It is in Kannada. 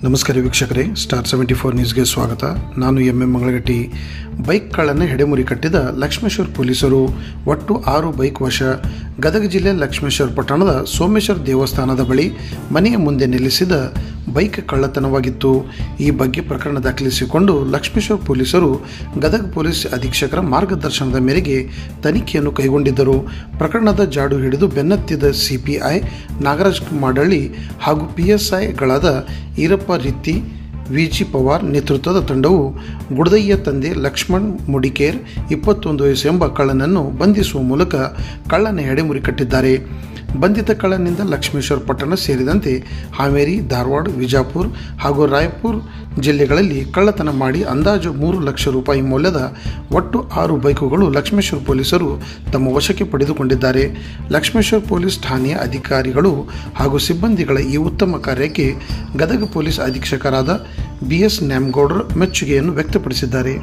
ನಮಸ್ಕಾರ ವೀಕ್ಷಕರೇ, ಸ್ಟಾರ್ 74 ನ್ಯೂಸ್ಗೆ ಸ್ವಾಗತ. ನಾನು ಎಂ ಮಂಗಳಗಟ್ಟಿ. ಬೈಕ್ ಕಳ್ಳನ ಹೆಡೆಮುರಿ ಕಟ್ಟಿದ ಲಕ್ಷ್ಮೇಶ್ವರ ಪೊಲೀಸರು. ಒಟ್ಟು 6 ಬೈಕ್ ವಶ. ಗದಗ ಜಿಲ್ಲೆ ಲಕ್ಷ್ಮೇಶ್ವರ ಪಟ್ಟಣದ ಸೋಮೇಶ್ವರ ದೇವಸ್ಥಾನದ ಬಳಿ ಮನೆಯ ಮುಂದೆ ನಿಲ್ಲಿಸಿದ ಬೈಕ್ ಕಳ್ಳತನವಾಗಿತ್ತು. ಈ ಬಗ್ಗೆ ಪ್ರಕರಣ ದಾಖಲಿಸಿಕೊಂಡು ಲಕ್ಷ್ಮೇಶ್ವರ ಪೊಲೀಸರು ಗದಗ ಪೊಲೀಸ್ ಅಧೀಕ್ಷಕರ ಮಾರ್ಗದರ್ಶನದ ಮೇರೆಗೆ ತನಿಖೆಯನ್ನು ಕೈಗೊಂಡಿದ್ದರು. ಪ್ರಕರಣದ ಜಾಡು ಹಿಡಿದು ಬೆನ್ನತ್ತಿದ ಸಿಪಿಐ ನಾಗರಾಜ್ ಮಾಡಳ್ಳಿ ಹಾಗೂ PSIಗಳಾದ ಈರಪ್ಪ ರಿತ್ತಿ, ವಿಜಿ ಪವಾರ್ ನೇತೃತ್ವದ ತಂಡವು ಗುಡದಯ್ಯ ತಂದೆ ಲಕ್ಷ್ಮಣ್ ಮುಡಿಕೇರ್ 21 ವಯಸ್ಸು ಎಂಬ ಕಳ್ಳನನ್ನು ಬಂಧಿಸುವ ಮೂಲಕ ಕಳ್ಳನ ಹೆಡೆಮುರಿ ಕಟ್ಟಿದ್ದಾರೆ. ಬಂಧಿತ ಕಳ್ಳನಿಂದ ಲಕ್ಷ್ಮೇಶ್ವರ ಪಟ್ಟಣ ಸೇರಿದಂತೆ ಹಾವೇರಿ, ಧಾರವಾಡ, ವಿಜಾಪುರ ಹಾಗೂ ರಾಯಪುರ ಜಿಲ್ಲೆಗಳಲ್ಲಿ ಕಳ್ಳತನ ಮಾಡಿ ಅಂದಾಜು 3 ಲಕ್ಷ ರೂಪಾಯಿ ಮೌಲ್ಯದ ಒಟ್ಟು 6 ಬೈಕುಗಳು ಲಕ್ಷ್ಮೇಶ್ವರ ಪೊಲೀಸರು ತಮ್ಮ ವಶಕ್ಕೆ ಪಡೆದುಕೊಂಡಿದ್ದಾರೆ. ಲಕ್ಷ್ಮೇಶ್ವರ ಪೊಲೀಸ್ ಠಾಣೆಯ ಅಧಿಕಾರಿಗಳು ಹಾಗೂ ಸಿಬ್ಬಂದಿಗಳ ಈ ಉತ್ತಮ ಕಾರ್ಯಕ್ಕೆ ಗದಗ ಪೊಲೀಸ್ ಅಧೀಕ್ಷಕರಾದ BS ನ್ಯಾಮಗೌಡರು ಮೆಚ್ಚುಗೆಯನ್ನು ವ್ಯಕ್ತಪಡಿಸಿದ್ದಾರೆ.